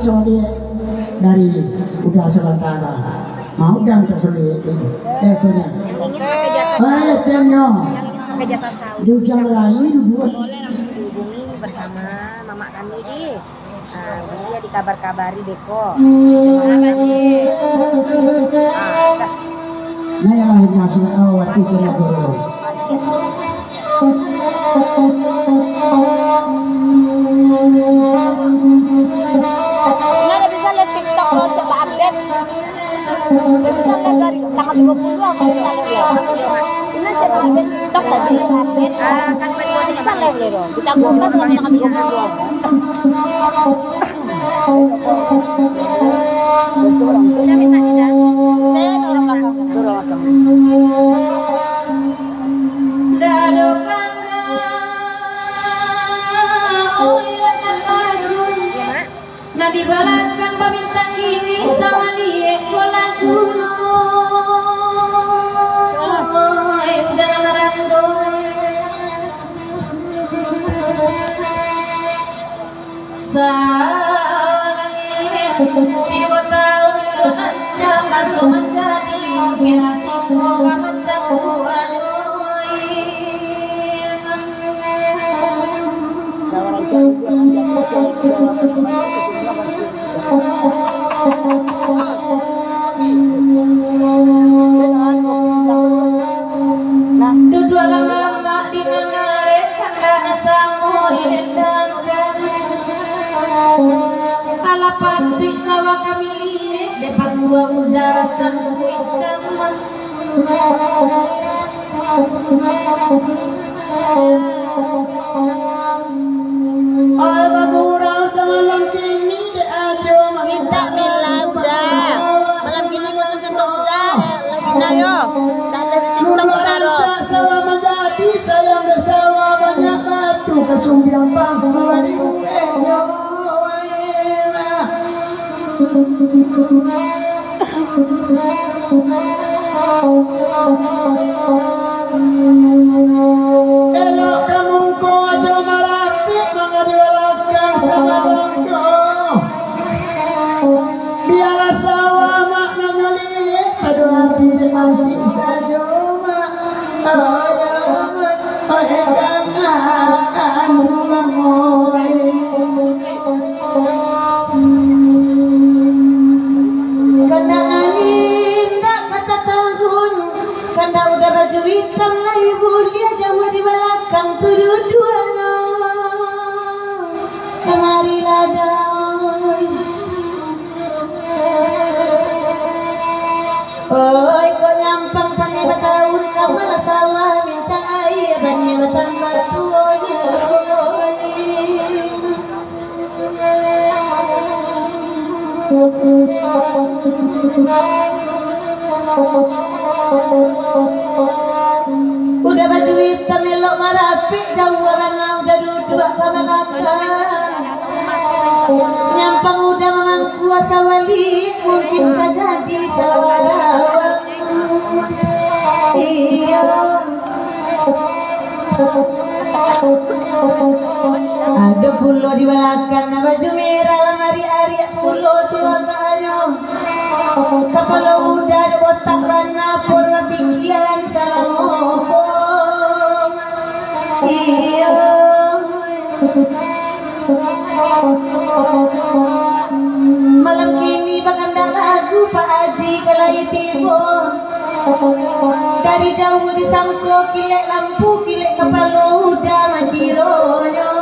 sama dia dari udah sementara mau dan kesulitan punya Ingin pakai jasa temnya yang ingin pakai jasa saus. di ujung lain dibuat Boleh langsung dihubungi bersama mama kami di dia dikabar-kabari Beko. nah yang lahir masuk waktu cina dulu Nggak bisa lihat TikTok lo siapa update. Bisa lihat dari tanggal 30 aku bisa lihat. Ini siapa lihat TikTok tadi update. Kan Bisa lihat lo. Ditangguhkan sama tanggal 30. Bisa minta tidak? Orang belakang. Nabi balakan pamintang ini sama liek bola gunung udah ngarando salih di kota Ujung bantu menjadi generasi moga mencakuan sawaran cakap yang anjak duduk lama di menarik karena samuri dendangkan ala pati sawah kami lihat depan gua udara sangkuit kamar ay magurang sa malam kini de ajo Minta Mila udah. Malam ini khusus untuk udah. Lagi nayo. Dan dari TikTok Raro. sawa menjadi sayang bersama banyak batu kesumbiang pangkuan di kuenya elok kamu ko aja marati mga diwalakan sama langko biarlah sawa mak nanyoli aduh api di mancing saja mak kangen rumah moy kena angin tak kata tahun kena udah baju hitam lah ibu dia jauh di belakang tujuh dua kemari ladang oi kok nyampang pakai batahun kamala sawah minta air bannya batambah tuanya udah baju hitam elok marapi jauh orang udah duduk kamelakang nyampang udah memang kuasa wali mungkin tak jadi sawarawang iya ada pulau di belakang na baju merah lemari ariak pulau tua kayo kepala udah ada botak rana pola pikiran salah ngomong iya malam kini bakandang lagu Pak Haji kalai tibo dari jauh disangko kilek lampu kilek kepala udah makironyo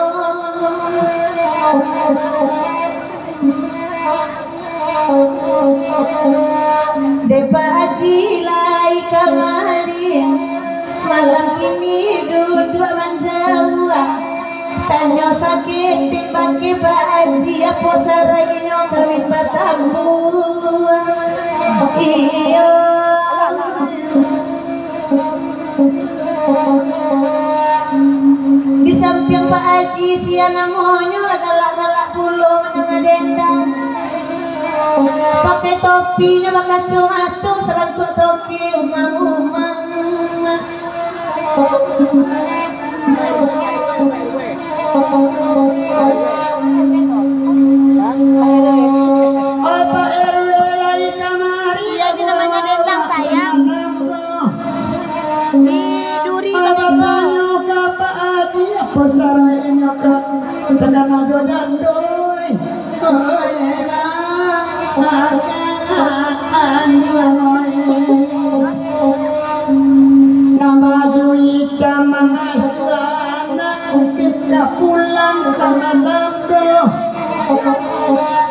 Depa Haji lai kamari malam kini duduk manjawa tanyo sakit dibagi Pak Haji apa saraynya kawin batambu iyo di samping Pak Haji siana monyo galak-galak pulau menengadendang pakai topinya bakal atung sebentuk topi umang-umang Sang Di duri Abatanyo balik ka paagi apa saraynya ka tekan aja dandoy. Ena akan nama juita mangasana ukit ka pulang sama nando.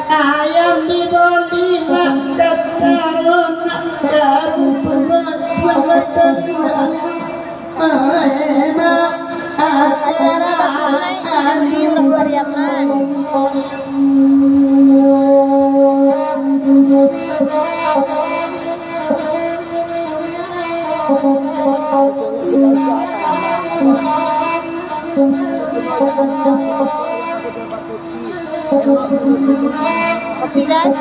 Ayam diboli makat karona karu perbuatan. acara basunai kan di urang Pariaman. Kopi guys.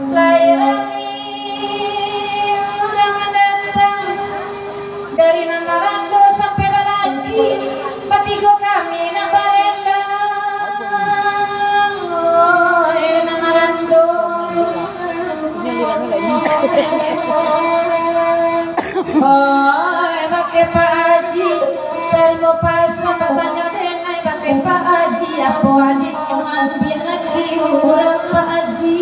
Lairami orang datang dari Namarando sampai Balaki, patigo kami nak balendang. Oh, Namarando. Oh, pakai Pak Haji, terima pas katanya denai pakai Pak Haji, apa hadis ngambil lagi orang Pak Haji.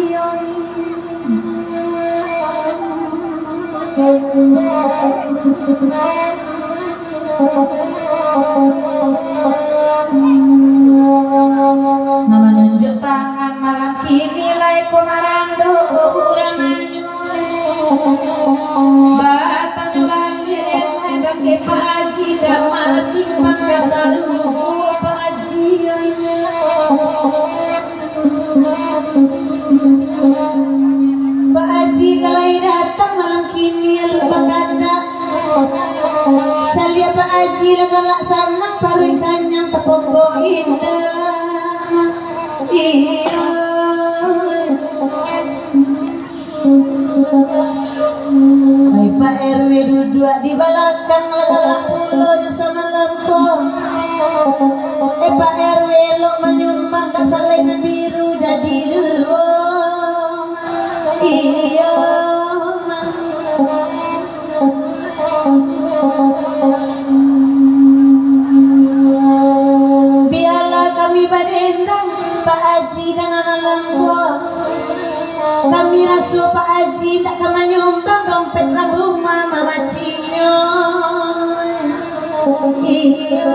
Nama nunjuk tangan malam kini lai Komarando kurang anyu batang lagi renai bagi Pak Haji dan masih pakai selalu Pak Haji. Pak Haji kalau datang malam kini lupa kanda salia Pak Haji galak sana paruh kanyang tepoko indah. Iya hai Pak RW duduk di belakang galak pulau sama lampung. Pak RW lo menyumbang ke salengan biru jadi dulu. Iya biarlah kami badendang Pak Haji dengan malam kami rasuh Pak Haji tak kama nyumbang dompet rumah mama Cinyo. Iya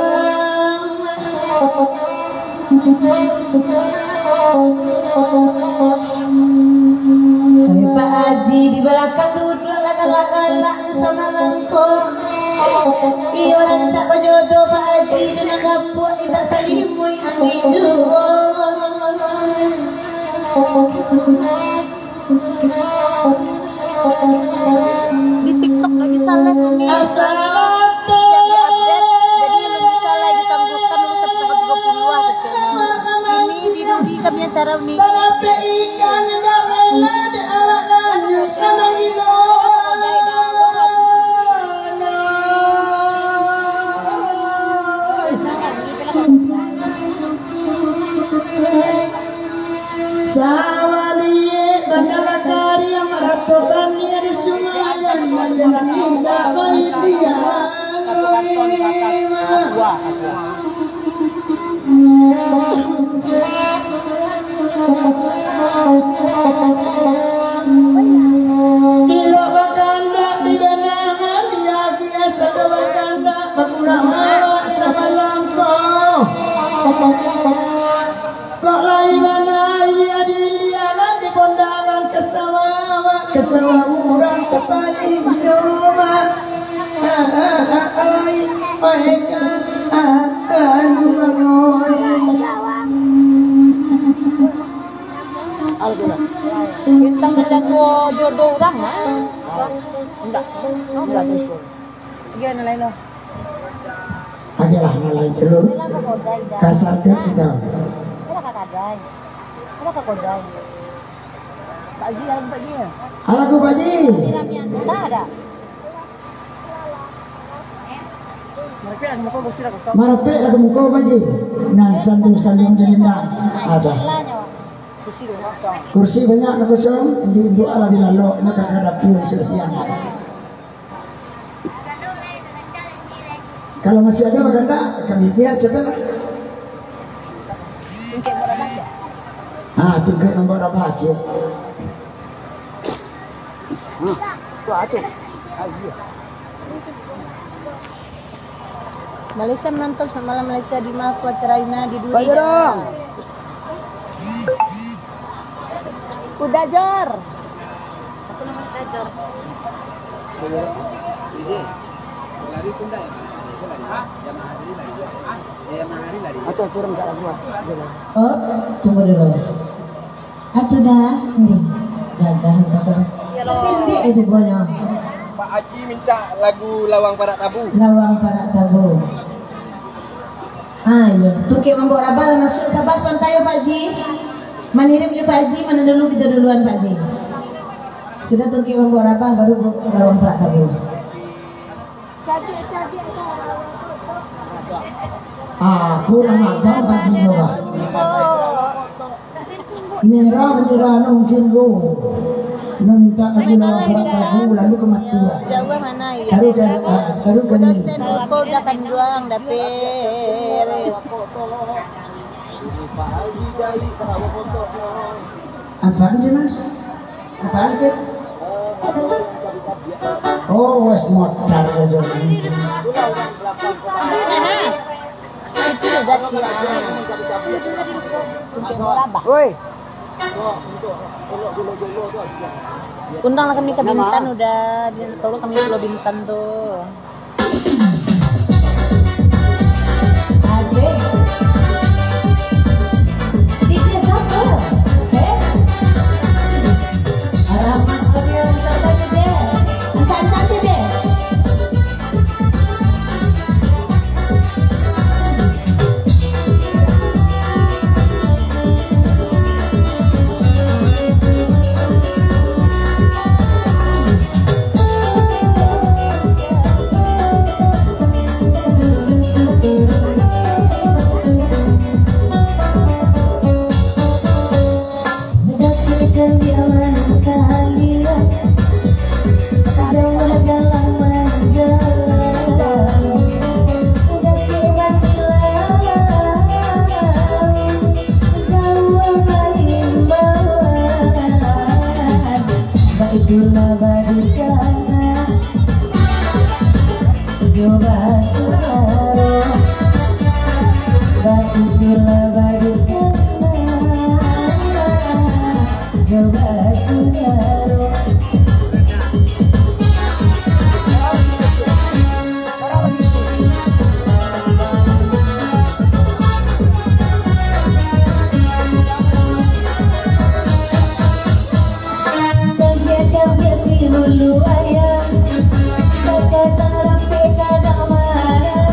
Pak Haji di belakang duduk galak-galak sama lampung. Iya orang tak berjodoh Pak Haji dengan kapuk tidak salimui angin dua. Di TikTok lagi salah ini. Yang diupdate, jadi yang bisa lagi ditangguhkan dulu sampai tanggal 30-an kecilnya. Ini di duri kami acara ini. Sawali bandalakari yang meratokan di sungai yang mayalah indah baik dia. Ilo bakanda di danama dia kiasa ke bakanda bakurang awak sama langkau. Kok lai mana ia diliaran di kondangan kesawa urang kepai nyoba ai mereka akan mengoy Alhamdulillah. Bintang menjago jodoh orang mah. Enggak terus kok. Gimana lain lo? adalah nalai dulu kasarkan kita. Ada kodai. Pak Haji ada Pak Haji ya? Alaku Pak Haji. Tak ada. Marapek aku muka Pak Haji. Nan sandu sandung jendang ada. Kursi banyak na kosong, di doa lagi lalu, nakakadap pun siang. Kalau masih ada maganda, kami lihat coba. Tungkay ng bora baca. Malaysia menonton semalam Malaysia di Maku acara Ina di Duri. Udah Jor. Aku nama kita Jor. Oh, tunggu dulu. Atuh dah, nih. Gagah Sependek itu bonya. Pak Haji minta lagu Lawang Parak Tabu. Lawang Parak Tabu. Ayo, tukik membawa rabal masuk sabar swantayo Pak Ji. Manirip ya Pak Ji, mana dulu kita duluan Pak Ji. Sudah tukik membawa rabal baru Lawang Parak Tabu. Kurang ada bagi doa. Merah bendera mungkin lo. Minta lagu Lawang Parak Tabu lalu kematian. Jawa mana ya? Taruh kan. Dosen upo udah kan doang dapet. Apaan sih Mas? Apaan sih? Oh, wes modal aja. Itu udah siap. Woi. Undanglah kami ke Bintan udah di Solo kami Pulau Bintan tuh. Asik. Tiga satu. Alamat audio terbaru deh. Santai deh. Itulah bagi sana coba suara itulah bagi sana coba suara. Bulu ayam, kata rampe kadang marah.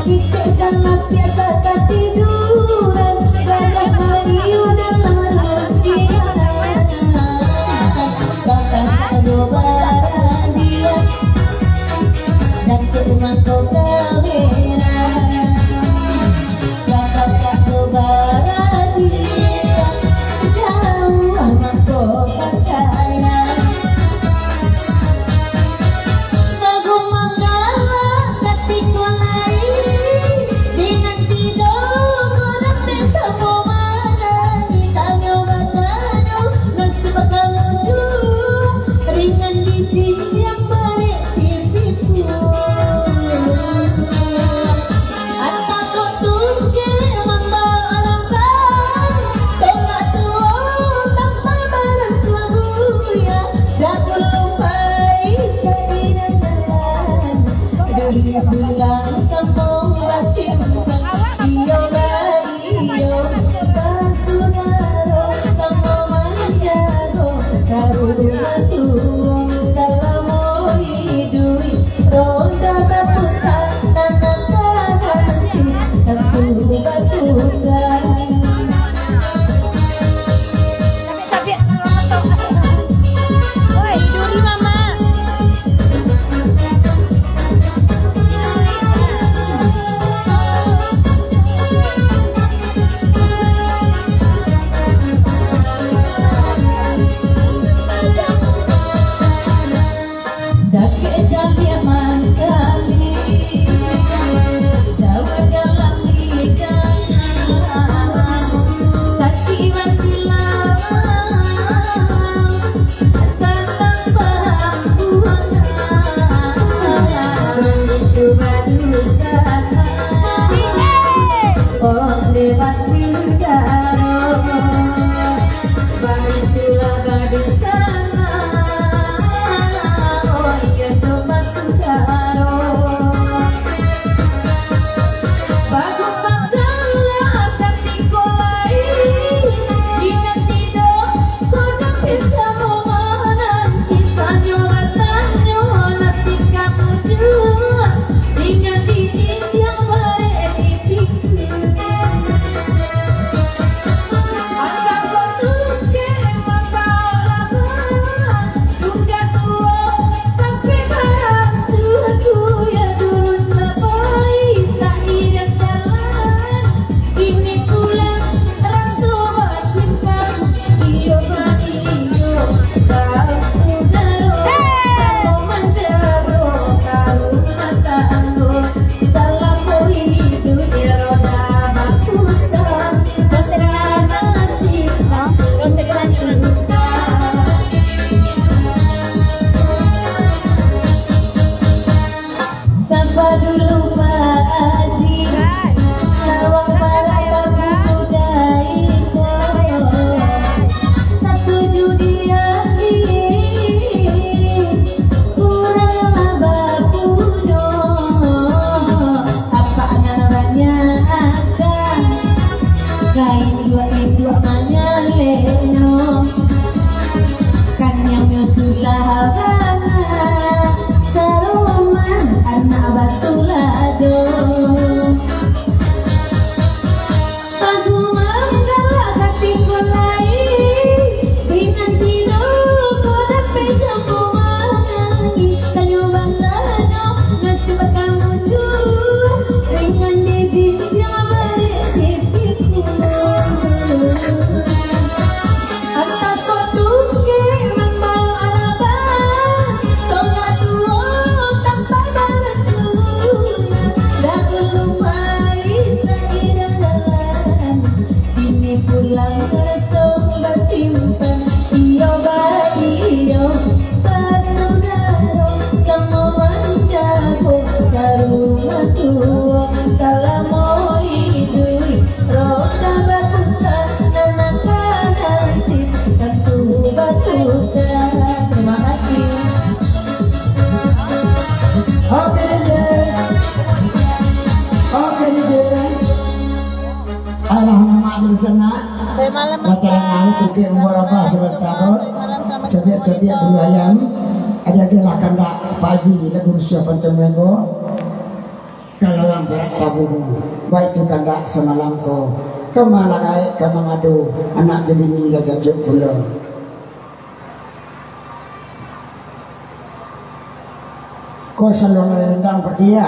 Kita sangat biasa ketiduran, kadang hari dalam rutinan. Bahkan kedobaran dia, dan cuma kau kawinan. Bahkan kedobaran dia, jauh amat kau kasih. malam. Matalang tukir berapa sebentar. Cepiak-cepiak bulu ayam. Ada gelakan dak pagi lagu siapan temengo. Kalau orang berat tabung, baik tu kandak semalam ko. Kemalangai kemangadu anak jadi ni gajuk pula. Kau selalu rendang percaya.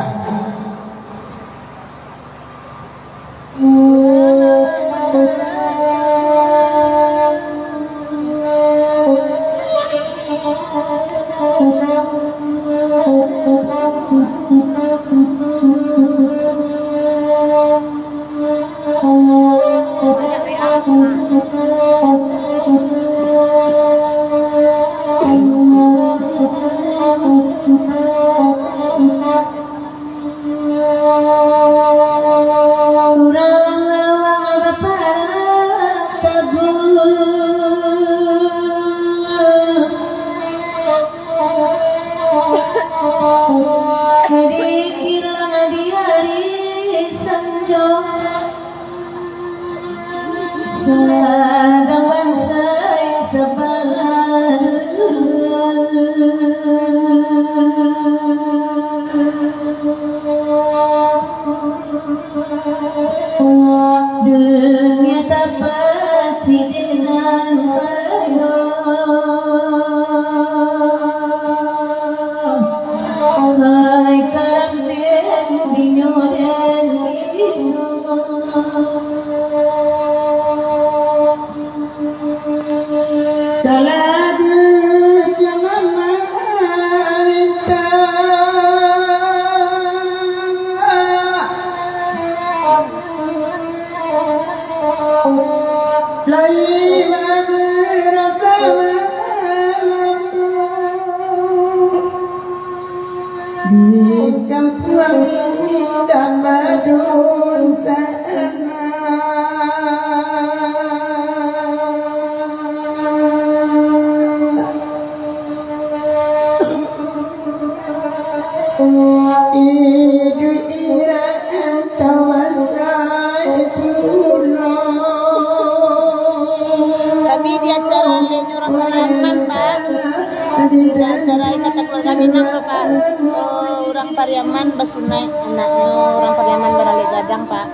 Orang Pariaman basunai anaknya orang Pariaman beralik gadang Pak.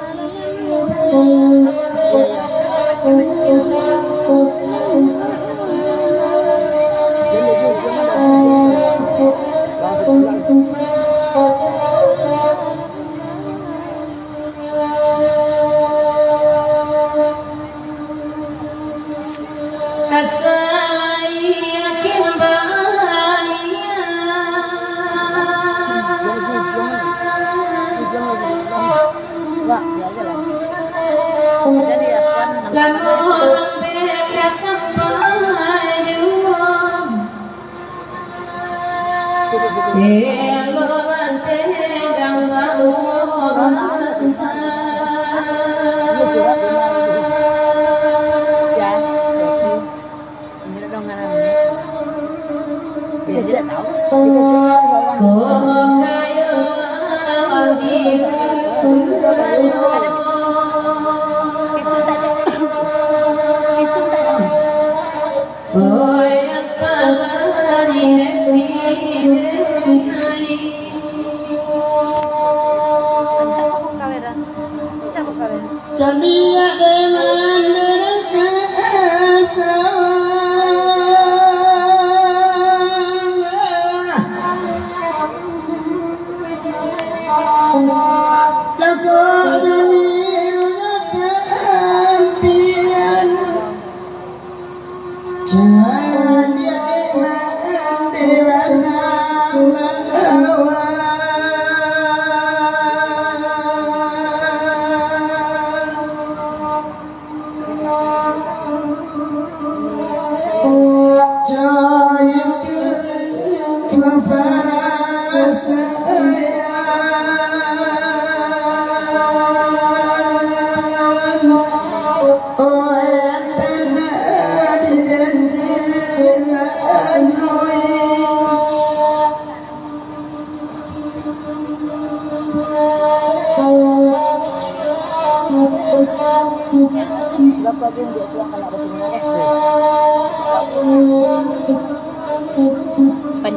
Oh,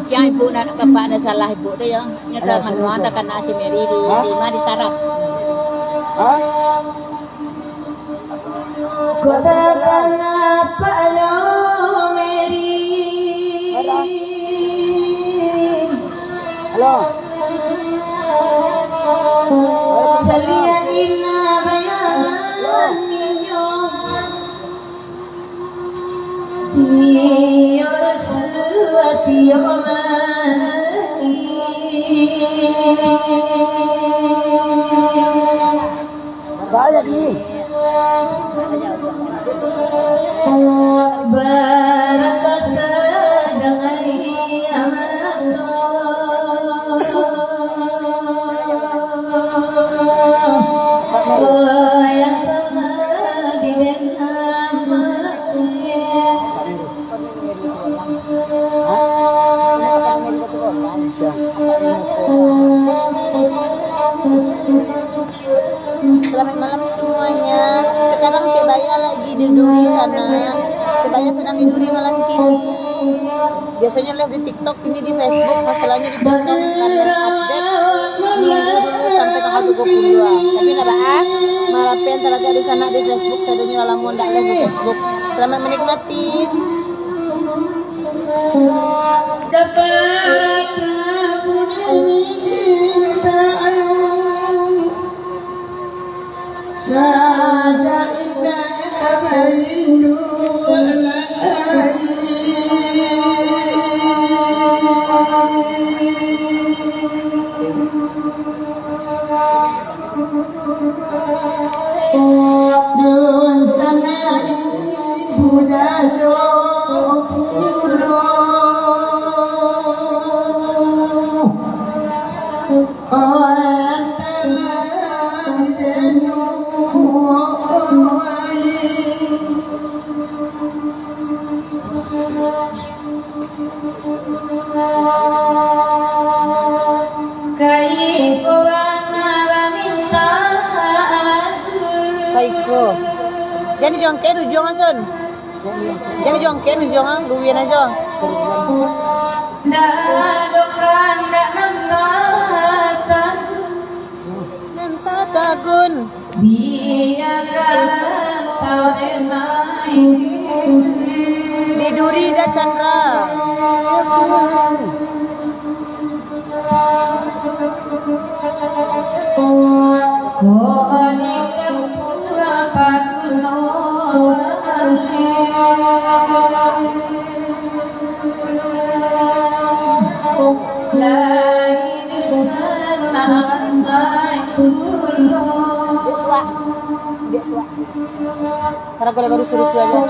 Siya ibu na bapak ada salah ibu tu ya. Nyata manuan takkan si Mary di lima di tarap. Katakan apa lo Mary? Halo. Salia ina bayangan ninyo. Tiyo suati omani. Bahaya di. Baraka sedang amato. Yang telah Selamat malam semuanya. Sekarang Tebaya lagi di Duri sana. Tebaya sedang di Duri malam kini. Biasanya live di TikTok, ini di Facebook. Masalahnya di TikTok karena update nunggu dulu sampai tanggal 22. Tapi nggak apa-apa. Malapian talaga di sana di Facebook. Saya dengar lamun ndak live di Facebook. Selamat menikmati. Dapat aku diminta saja indah merindu Jadi jongken ujung asun. Jadi jongken ujung ang ruwian aja. Dadokan nanta tagun. Biarkan tau denai. Di Duri da Chandra. Karena kalau baru suruh aja.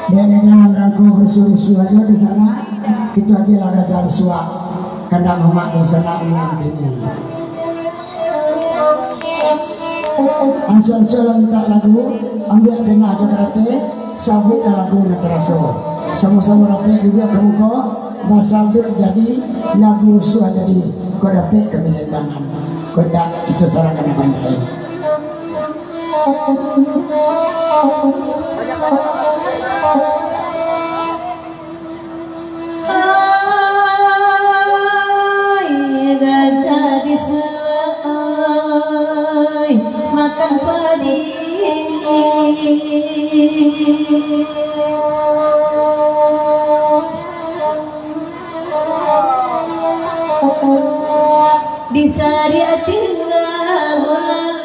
Dan dengan ragu bersuruh aja di sana, kita aja laga cari suak, kadang memakai senang yang ini. Asal-asal minta lagu, ambil kena aja berarti, sabit lagu nak terasa. Sama-sama rapi juga kemuka, sambil jadi lagu suah jadi kau dapat kebilangan, kau dak itu sarangan pandai. Makan padi di sari tinggal mulai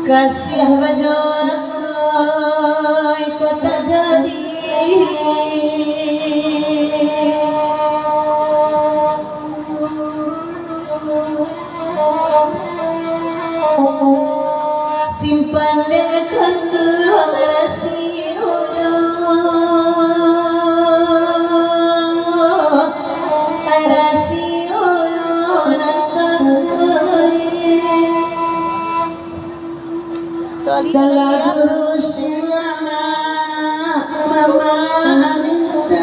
kasih bajoy kau tak jadi simpan dekat ruang rahasia rahasia soalnya Kalau terus mama minta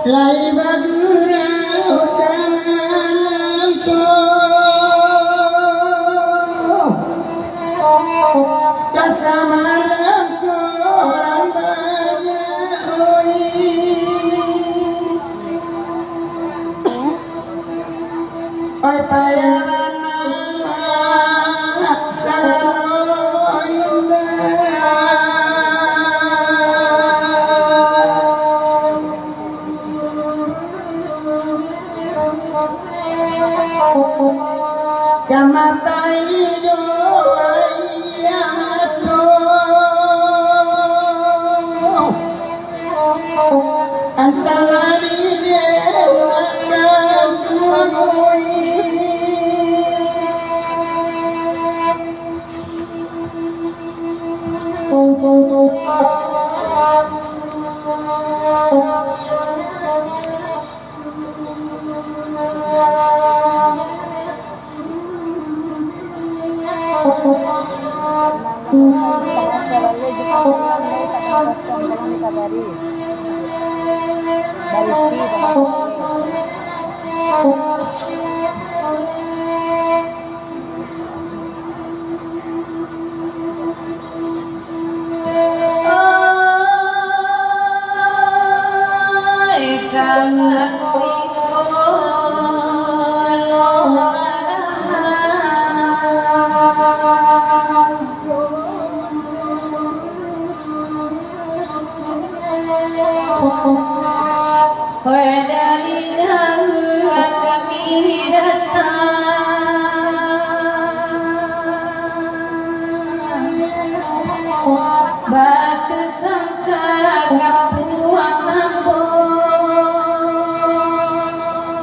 lai bagurau salamku kasamalamku rambanya oi oi payana sarano indah kamatai doayamato antara diri dan tuanui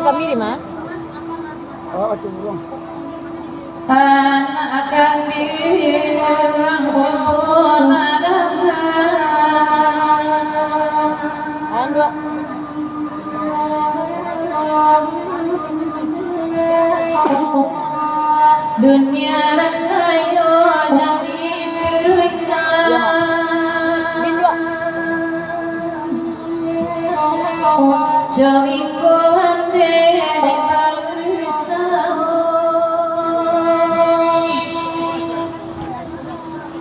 Kami di mana? oh itu burung anak kami yang sempurna Anu. dunia rakayo yang diberikan jauhku hande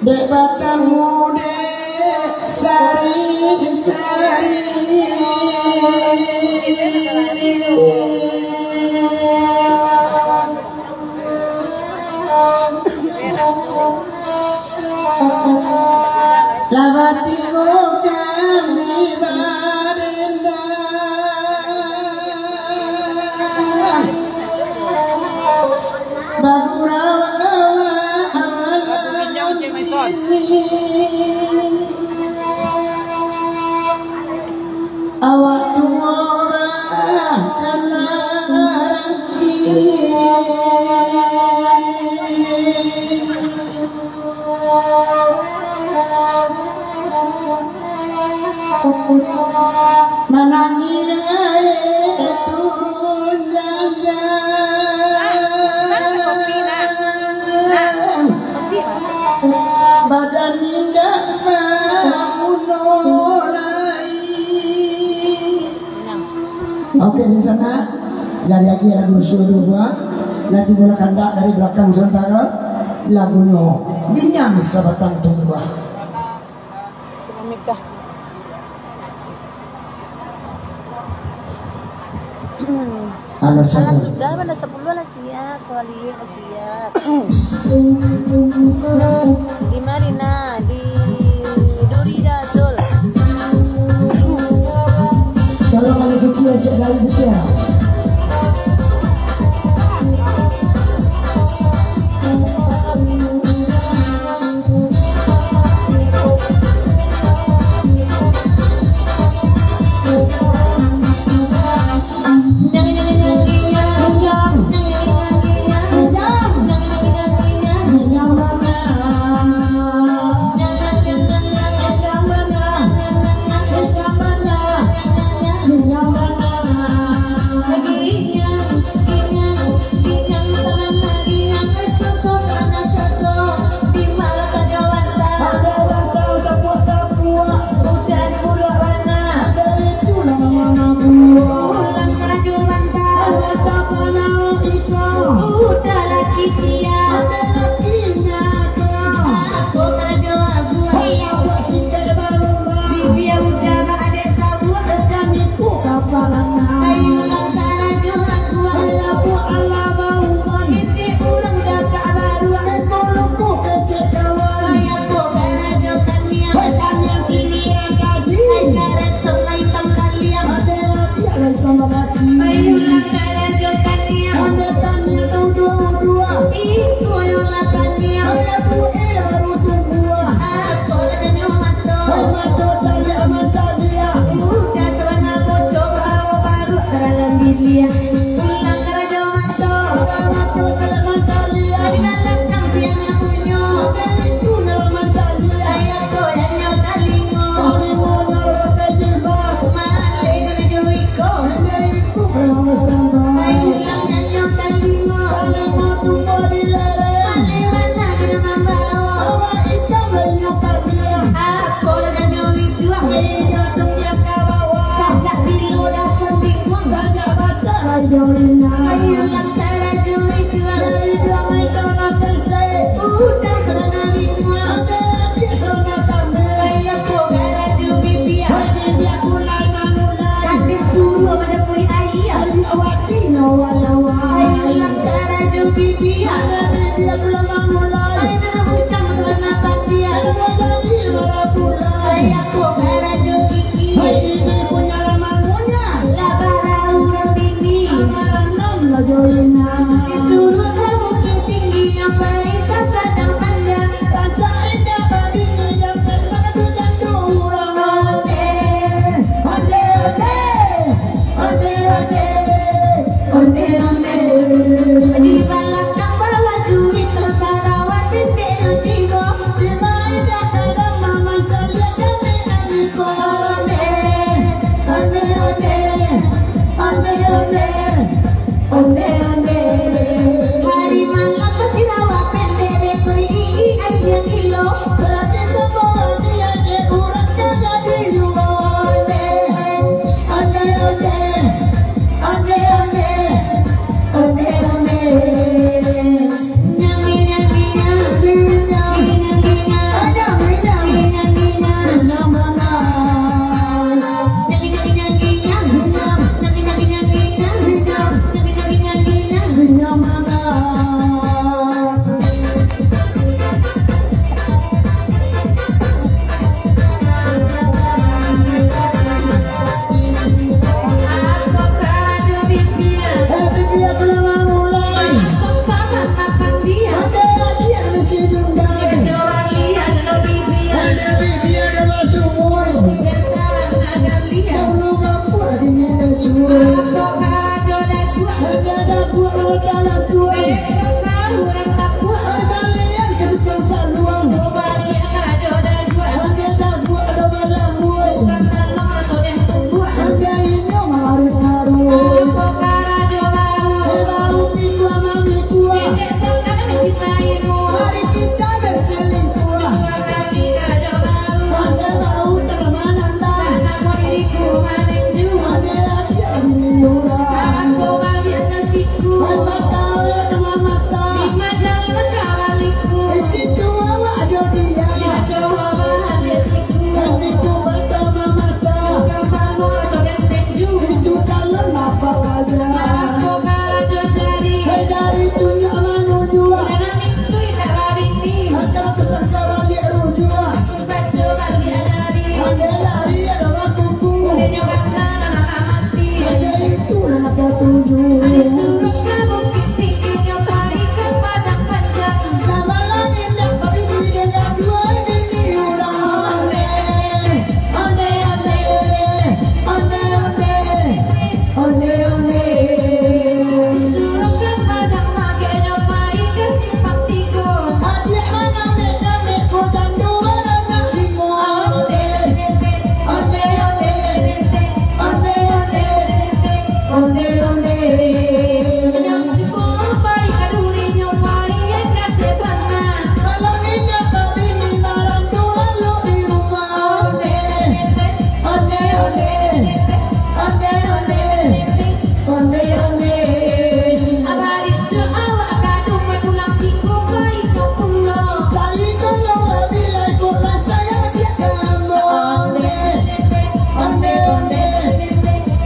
dek batamu dek sari-sari lawati kami barenda bagurawa awak tuora lagi menangis turun jajan badan indah mulai. Oke di sana dari lagi lagu suruh gua nanti bola kandak dari belakang sementara lagunya Binyang Sabatang Tumbuh. Semikah. Halo Alah satu. sudah mana 10 lah siap, Sawali lah siap. Di Marina, di Durida Sol. Kalau kali kecil cek dari betul.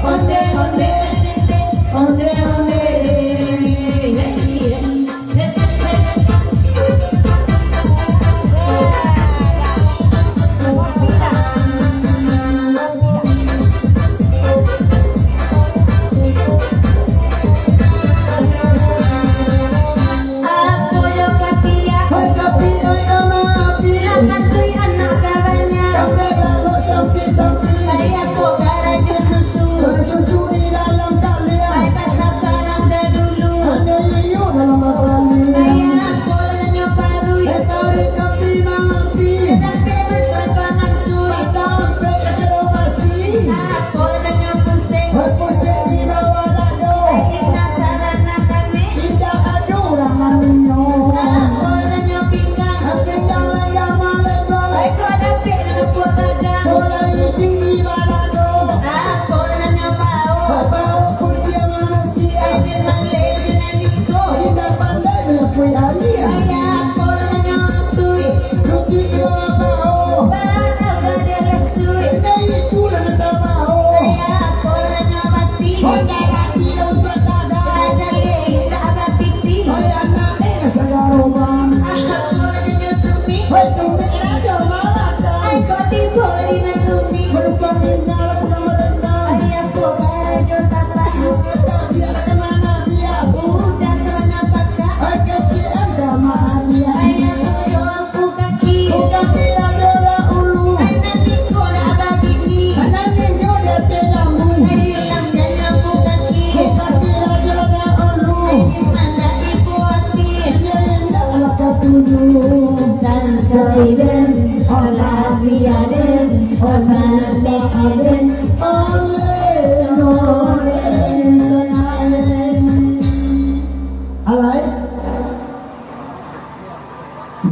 Onde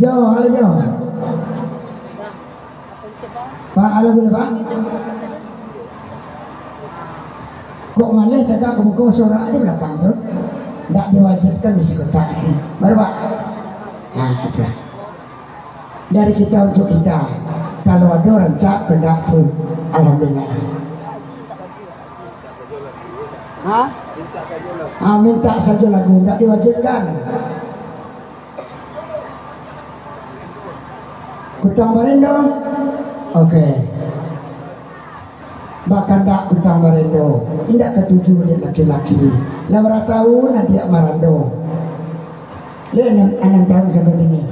Jauh, halo jauh. Pak, halo boleh Pak? Kok malah kakak kebuka suara di belakang tuh? Tidak diwajibkan di sekota ini. Baru Pak? Nah, itu. Dari kita untuk kita. Kalau ada orang cak kendak pun, alhamdulillah. Hah? Minta saja lagu, tidak diwajibkan. Kutang Barendo, oke. Bahkan tak Kutang Barendo, tidak ketujuh menit laki-laki. 8 tahun Nadia Marando. Lihat 6 tahun sampai ini.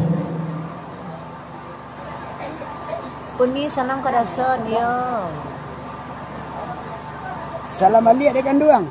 Uni sanam kadason yo. Salam alia dengan doang.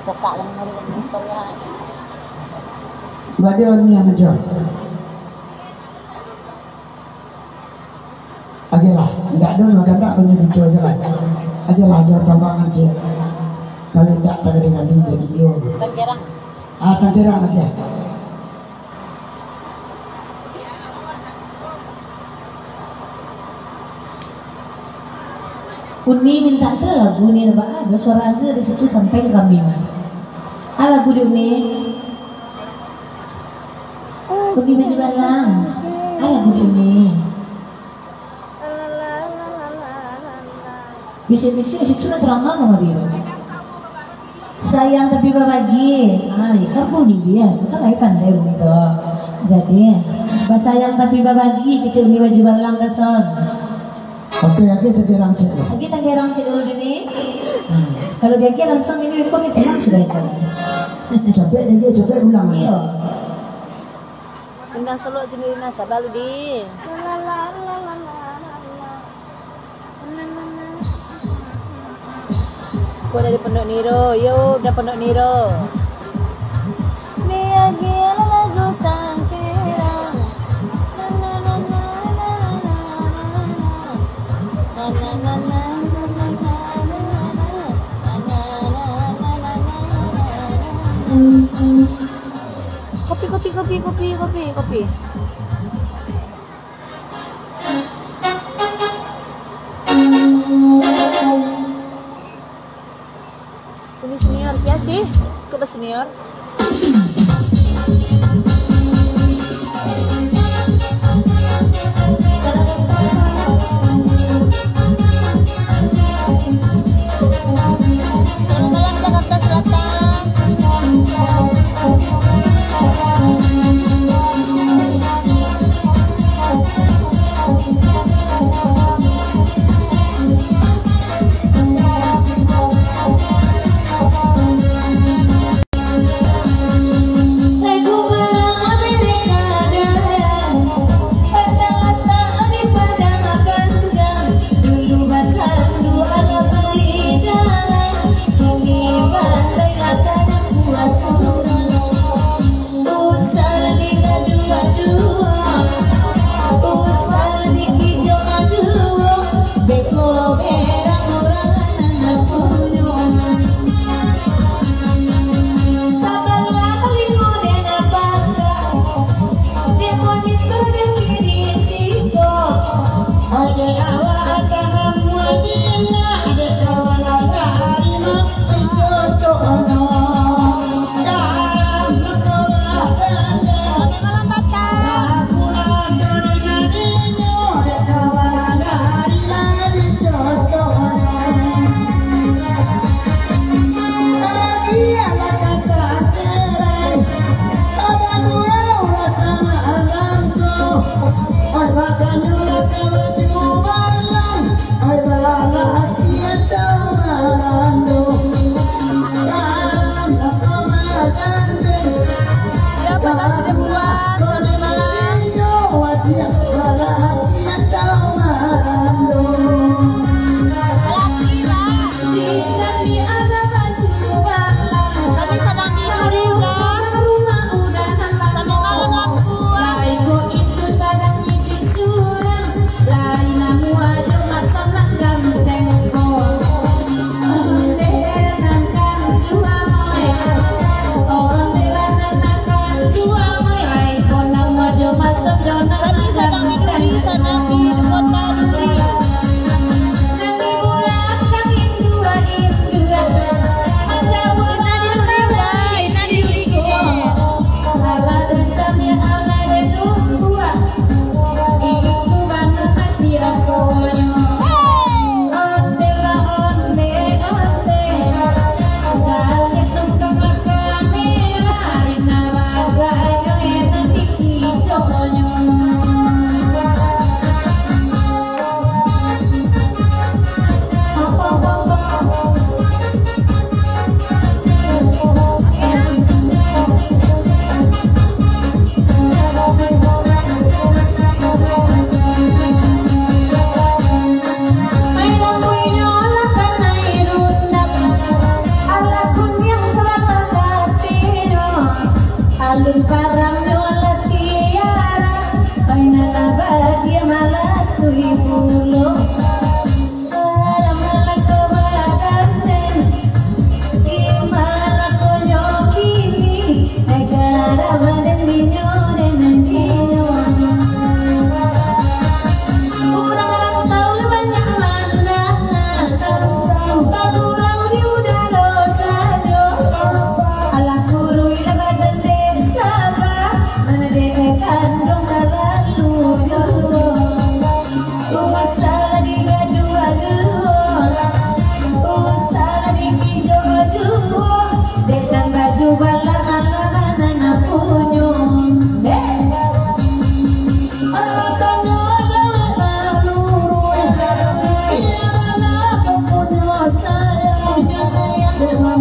Buka lang dari motor ya. Bagaimana ni aja? Ajalah, enggak dulu maka tak punya dijual jalan. Ajalah ajar tambangan sih. Kalau enggak tak dengan dia jadi yo. Tanggerang. Tanggerang aja. Uni minta lagu ni nampak ada suara azan di situ sampai rambingan. Lagu di Uni. Uni baju balang. Lagu di Uni. Bisa-bisa situ nak terangkan sama dia. Sayang tapi berbagi. Kan pun dia. Itu kan lagi pandai Uni tu. Jadi, sayang tapi berbagi kecil Uni baju balang kesan. Oke, lagi Tanggerang cik. Lagi Tanggerang cik dulu ini. Kalau dia kira langsung ini ikut itu lang sudah itu. Capek jadi capek ulang. Iya. Indang solo sendiri nasa balu di. Kau dari Pondok Niro, yo udah Pondok Niro. Dia gila lagu Tanggerang. Kopi. Ini senior siapa sih? Kok senior? Selamat malam Jakarta Selatan.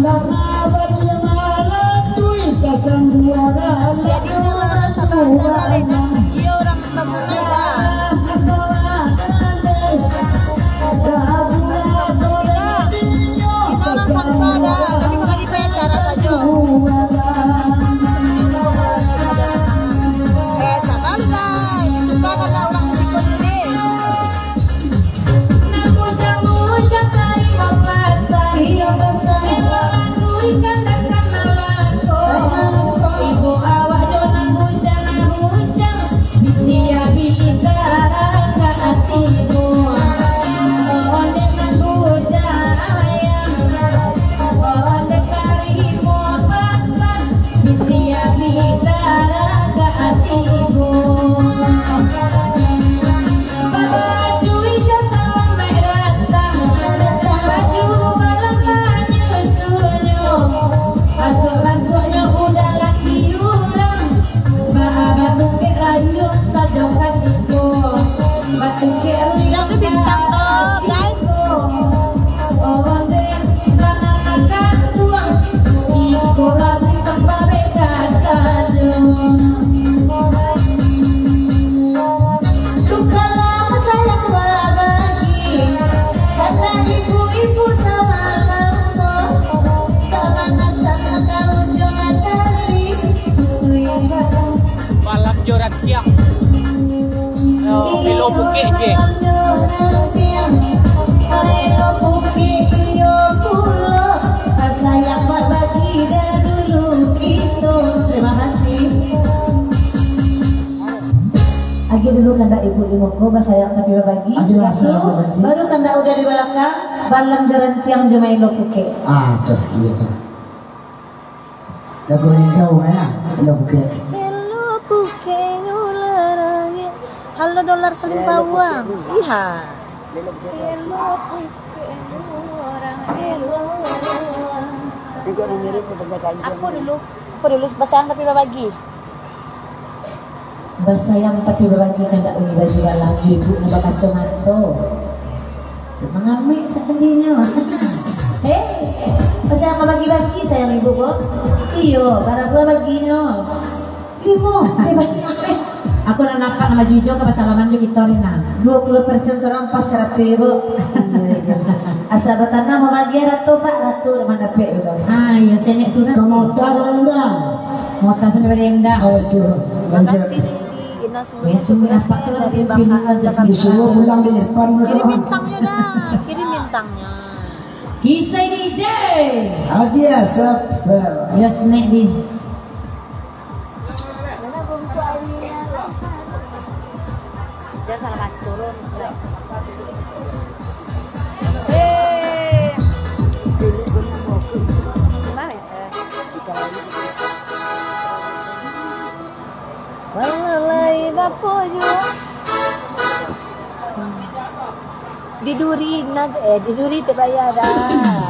Jadi orang sabar lena, dia orang tamunai dah. Kita orang sangka dah, tapi kemarin saya cara saja. Sabar dah, disuka karena orang berikut ini. Malam jorat tiang. Melo bukit je. Terima kasih. Agi dulu kanda ibu di moko basayang tapi berbagi. Baru kanda udah di belakang balam jaran tiang jemai lo puke. Tuh iya tuh. Lagu ini jauh ya, lo buke. Hello puke nyulerangi. Halo dolar seling bawang. Iya. Hello puke nyulerangi. Aku dulu basayang tapi berbagi. Basayang tapi berbagi kanda uni baju balam ibu nambah kacamata. Mengambil sekendinya. Pasal aku bagi-bagi sayang ibu kok. Iyo, barang gua baginya. Limo, aku nak nakak nama jujur ke pasalaman juga kita Rina. 20% seorang pas serap ibu. Asal bertanah mau bagi ratu mana pe udah. Iya senek surat. Kemotar rendang. Motor sampai rendang. Oh itu. Makasih di Ina Ya semua aspak tu dari Bangka. Disuruh pulang di depan. Kirim bintangnya dah, kirim bintangnya. Kisah DJ. Adia sab. Ya senek di. Dia salah turun. Walalai bapoyo. Di duri terbayar dah.